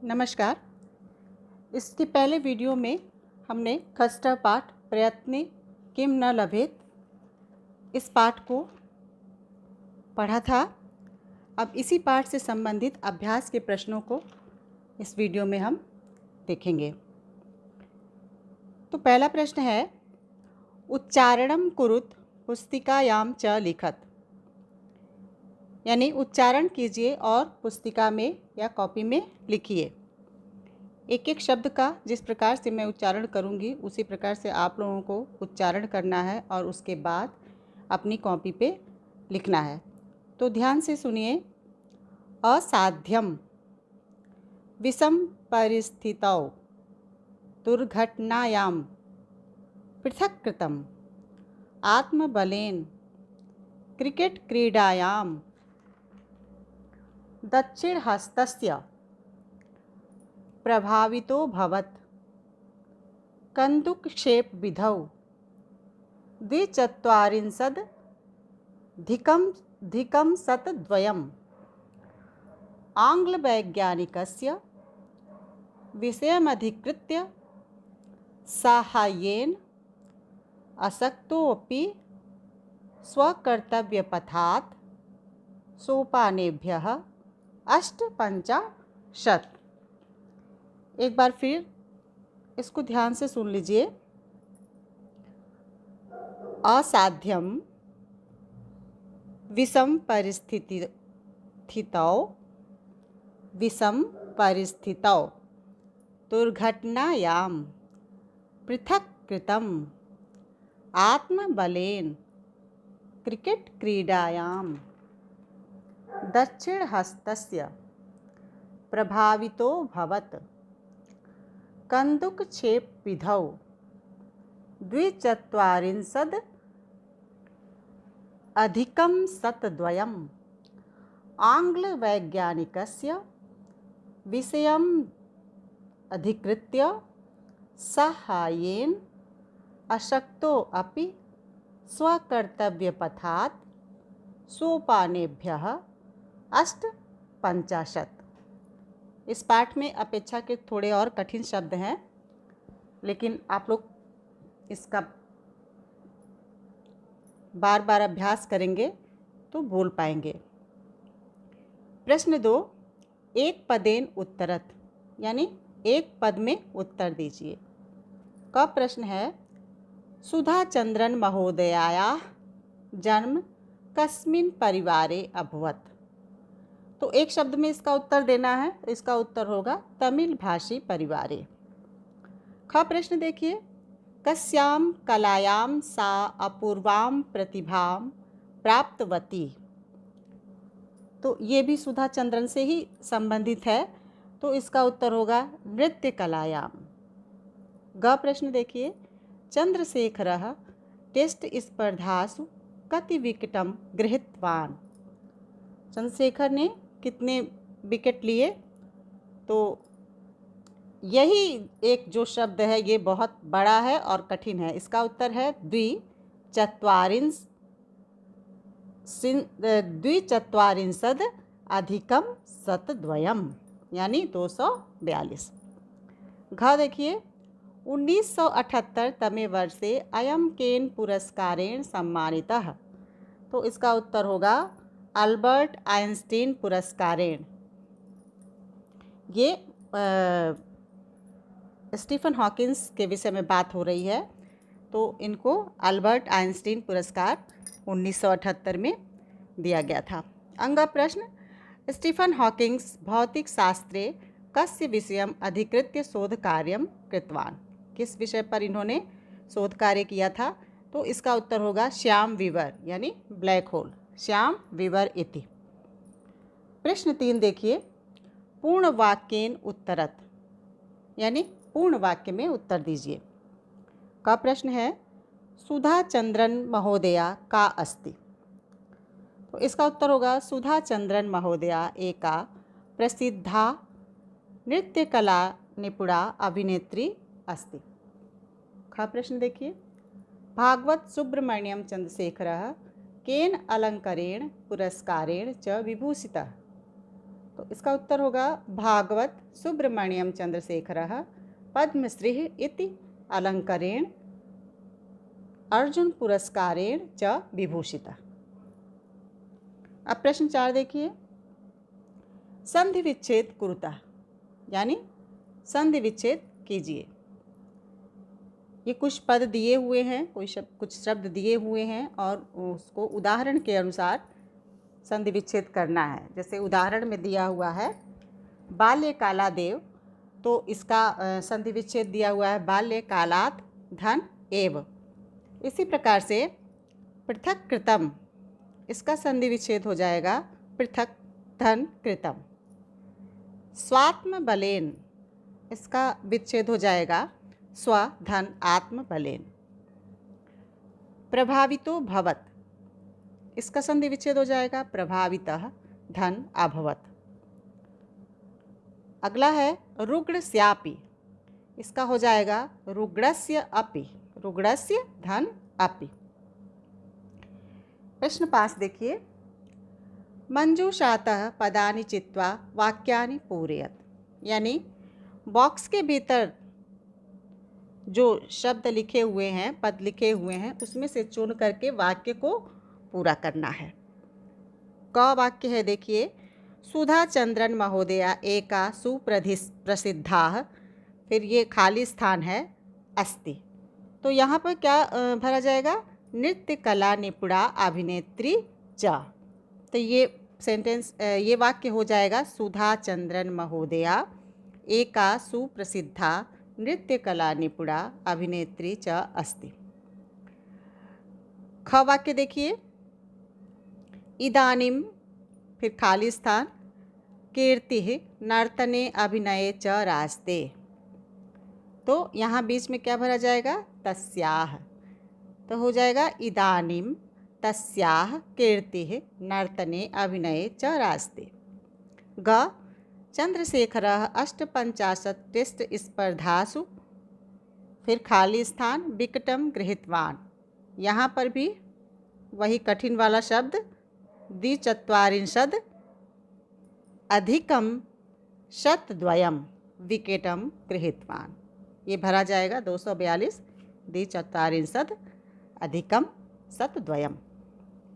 नमस्कार। इसके पहले वीडियो में हमने खस्टा पाठ प्रयत्ने किम न लभेत इस पाठ को पढ़ा था। अब इसी पाठ से संबंधित अभ्यास के प्रश्नों को इस वीडियो में हम देखेंगे। तो पहला प्रश्न है, उच्चारणम कुरुत पुस्तिकायाम च लिखत, यानी उच्चारण कीजिए और पुस्तिका में या कॉपी में लिखिए। एक एक शब्द का जिस प्रकार से मैं उच्चारण करूंगी उसी प्रकार से आप लोगों को उच्चारण करना है और उसके बाद अपनी कॉपी पे लिखना है। तो ध्यान से सुनिए। असाध्यम विषम परिस्थितौ दुर्घटनायां पृथक्कृतम् आत्मबलेन क्रिकेट क्रीडायां दक्षिणहस्तस्य प्रभावितोऽभवत् कन्दुकक्षेपविधौ द्विचत्वारिंशदधिकं शतद्वयम् आङ्ग्लवैज्ञानिकस्य विषयमधिकृत्य साहाय्येन अशक्तोऽपि स्वकर्तव्यपथात् सोपानेभ्यः अष्टपञ्चाशत्। एक बार फिर इसको ध्यान से सुन लीजिए। असाध्यम विषम परिस्थितौ दुर्घटनायां पृथक्कृतम् आत्मबलेन क्रिकेट क्रीडायां दक्षिणहस्तस्य प्रभावितोऽभवत् कन्दुकक्षेपविधौ द्विचत्वारिंशदधिकं शतद्वयम् आङ्ग्लवैज्ञानिकस्य विषयम् अधिकृत्य साहाय्येन अशक्तोऽपि स्वकर्तव्यपथात् सोपानेभ्यः अष्टपञ्चाशत्। इस पाठ में अपेक्षाकृत थोड़े और कठिन शब्द हैं, लेकिन आप लोग इसका बार बार अभ्यास करेंगे तो बोल पाएंगे। प्रश्न 2, एक पदेन उत्तरत, यानी एक पद में उत्तर दीजिए। का प्रश्न है, सुधा चंद्रन महोदयायाः जन्म कस्मिन् परिवारे अभवत्। तो एक शब्द में इसका उत्तर देना है। इसका उत्तर होगा तमिल भाषी परिवारे। ख प्रश्न देखिए, कस्याम कलायां सा अपूर्वां प्रतिभां प्राप्तवती। तो ये भी सुधा चंद्रन से ही संबंधित है, तो इसका उत्तर होगा नृत्य कलायां। ग प्रश्न देखिए, चंद्रशेखरः टेस्ट स्पर्धासु कति विकेटं गृहीतवान्। चंद्रशेखर ने कितने विकेट लिए। तो यही एक जो शब्द है ये बहुत बड़ा है और कठिन है। इसका उत्तर है द्विचत्वारिंशदधिकं शतद्वयम्, यानी 242। घ देखिए, 1978 तमे वर्षे अयं केन पुरस्कारेण सम्मानितः। तो इसका उत्तर होगा अल्बर्ट आइंस्टीन पुरस्कारेण। ये स्टीफन हॉकिंस के विषय में बात हो रही है, तो इनको अल्बर्ट आइंस्टीन पुरस्कार 1978 में दिया गया था। अंग प्रश्न, स्टीफन हॉकिंस भौतिक शास्त्रे कस्य विषयम् अधिकृत्य शोध कार्यं कृतवान्। किस विषय पर इन्होंने शोध कार्य किया था। तो इसका उत्तर होगा श्याम वीवर, यानी ब्लैक होल, श्याम वीवर इति। प्रश्न 3 देखिए, पूर्ण वाक्येन उत्तरत, यानी पूर्ण वाक्य में उत्तर दीजिए। का प्रश्न है, सुधा चंद्रन महोदया का अस्ति। तो इसका उत्तर होगा सुधा चंद्रन महोदया एका प्रसिद्धा नृत्यकला निपुणा अभिनेत्री अस्ति। खा प्रश्न देखिए, भागवत सुब्रमण्यम चंद्रशेखरः केन अलंकारेण पुरस्कारेण च विभूषितः। तो इसका उत्तर होगा भागवत सुब्रमण्यम चंद्रशेखरः पद्मश्री इति अलंकरेण अर्जुन पुरस्कारेण च विभूषितः। अब प्रश्न 4 देखिए, संधि विच्छेद कुरुतः, यानी संधि विच्छेद कीजिए। ये कुछ पद दिए हुए हैं, कुछ शब्द दिए हुए हैं और उसको उदाहरण के अनुसार संधि विच्छेद करना है। जैसे उदाहरण में दिया हुआ है बाल्य कालादेव, तो इसका संधि विच्छेद दिया हुआ है बाल्य कालात् धन एव। इसी प्रकार से पृथक कृतम, इसका संधि विच्छेद हो जाएगा पृथक धन कृतम। स्वात्म बलेन, इसका विच्छेद हो जाएगा स्व धन आत्म बलेन। प्रभावितो भवत, इसका संधि विच्छेद हो जाएगा प्रभावितः धन अभवत। अगला है रुग्णस्यापि, इसका हो जाएगा रुग्णस्य अपि, रुग्णस्य धन अपि। प्रश्न 5 देखिए, मंजूषातः पदानि चित्वा वाक्यानि पूरयत, यानी बॉक्स के भीतर जो शब्द लिखे हुए हैं, पद लिखे हुए हैं, उसमें से चुन करके वाक्य को पूरा करना है। क वाक्य है देखिए, सुधा चंद्रन महोदया एका सुप्रसिद्धा, फिर ये खाली स्थान है अस्ति। तो यहाँ पर क्या भरा जाएगा, नृत्य कला निपुणा अभिनेत्री च। तो ये सेंटेंस, ये वाक्य हो जाएगा सुधा चंद्रन महोदया एका सुप्रसिद्धा नृत्य कला निपुणा अभिनेत्री च अस्ति। ख वाक्य देखिए, इदानीं, फिर खाली स्थान, कीर्ति नर्तने अभिनये च रास्ते। तो यहाँ बीच में क्या भरा जाएगा, तस्याः। तो हो जाएगा इदानीं तस्याः कीर्तिः नर्तने अभिनये च रास्ते। ग चंद्रशेखरः 58 टेस्ट स्पर्धासु, फिर खाली स्थान, विकटम गृहीतवान्। यहाँ पर भी वही कठिन वाला शब्द, द्विचत्वारिंशद अधिकम शतद्वयम विकेटम गृहीतवान्। ये भरा जाएगा 242 द्विचत्वारिंशद अधिकम शतद्वयम।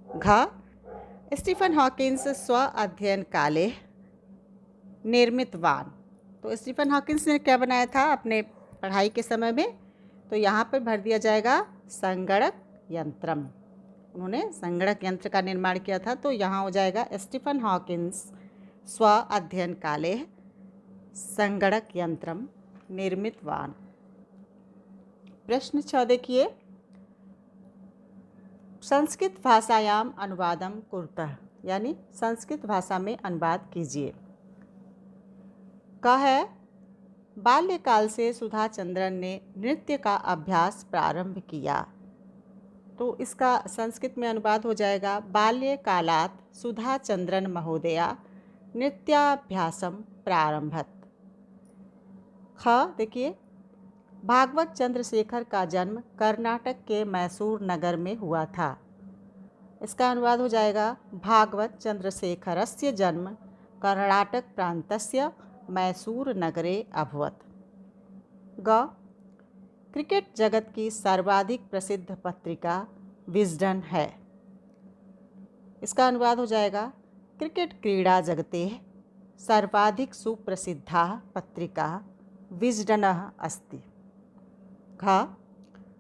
घ स्टीफन हॉकिंस स्व अध्ययन काले निर्मितवान। तो स्टीफन हॉकिंस ने क्या बनाया था अपने पढ़ाई के समय में, तो यहाँ पर भर दिया जाएगा संगणक यंत्रम। उन्होंने संगणक यंत्र का निर्माण किया था, तो यहाँ हो जाएगा स्टीफन हॉकिंस स्व अध्ययन काले संगणक यंत्रम निर्मितवान। प्रश्न 6 देखिए, संस्कृत भाषायाम अनुवादम कुरुतः, यानी संस्कृत भाषा में अनुवाद कीजिए। कहा है, बाल्यकाल से सुधा चंद्रन ने नृत्य का अभ्यास प्रारंभ किया। तो इसका संस्कृत में अनुवाद हो जाएगा बाल्यकालात् सुधा चंद्रन महोदया नृत्याभ्यासम प्रारंभत। ख देखिए, भागवत चंद्रशेखर का जन्म कर्नाटक के मैसूर नगर में हुआ था। इसका अनुवाद हो जाएगा भागवत चंद्रशेखरस्य जन्म कर्नाटक प्रान्तस्य मैसूर नगरे अभवत। ग क्रिकेट जगत की सर्वाधिक प्रसिद्ध पत्रिका विजडन है। इसका अनुवाद हो जाएगा क्रिकेट क्रीड़ा जगते सर्वाधिक सुप्रसिद्धा पत्रिका विजडनः अस्ति। घ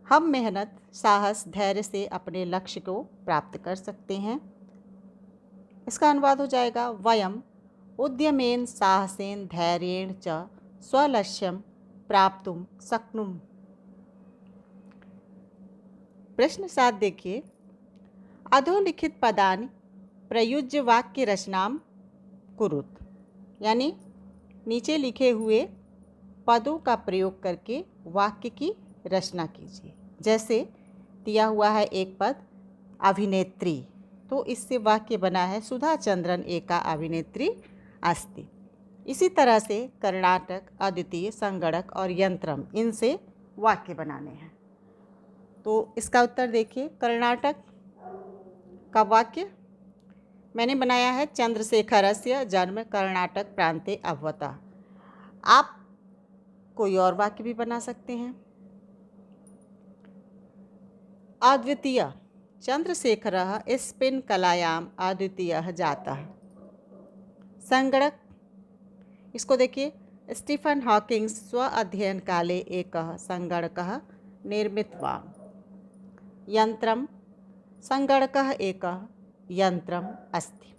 हम मेहनत, साहस, धैर्य से अपने लक्ष्य को प्राप्त कर सकते हैं। इसका अनुवाद हो जाएगा वयम उद्यमेन साहसेन धैर्येण च स्वलक्ष्यं प्राप्तुं शक्नुम। प्रश्न 7 देखिए, अधोलिखित पदानि प्रयुज्य वाक्य रचनाम कुरुत, यानी नीचे लिखे हुए पदों का प्रयोग करके वाक्य की रचना कीजिए। जैसे दिया हुआ है एक पद अभिनेत्री, तो इससे वाक्य बना है सुधा चंद्रन एका अभिनेत्री अस्ति। इसी तरह से कर्नाटक, अद्वितीय, संगणक और यंत्रम, इनसे वाक्य बनाने हैं। तो इसका उत्तर देखिए, कर्नाटक का वाक्य, मैंने बनाया है चंद्रशेखरस्य जन्म कर्नाटक प्रांते अभवतः। आप कोई और वाक्य भी बना सकते हैं। अद्वितीय, चंद्रशेखरः स्पिन् कलायाम अद्वितीयः जातः। संगणक, इसको देखिए, स्टीफन हॉकिंग स्व अध्ययन काले एकः संगणकः निर्मितवान्। यंत्रम, संगणकः एकः यंत्रम अस्ति।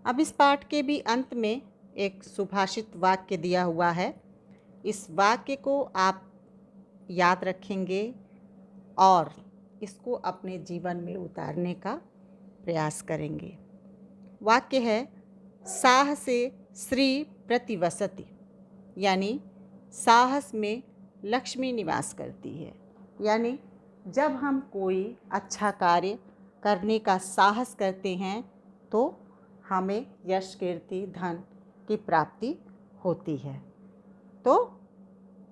अब इस पाठ के भी अंत में एक सुभाषित वाक्य दिया हुआ है। इस वाक्य को आप याद रखेंगे और इसको अपने जीवन में उतारने का प्रयास करेंगे। वाक्य है, साहसे श्री प्रतिवसति, यानी साहस में लक्ष्मी निवास करती है। यानी जब हम कोई अच्छा कार्य करने का साहस करते हैं तो हमें यश, कीर्ति, धन की प्राप्ति होती है। तो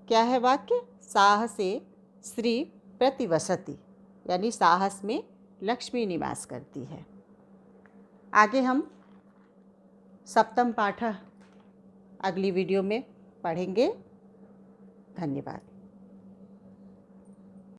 क्या है वाक्य? साहसे श्री प्रतिवसति, यानी साहस में लक्ष्मी निवास करती है। आगे हम सप्तम पाठ अगली वीडियो में पढ़ेंगे। धन्यवाद।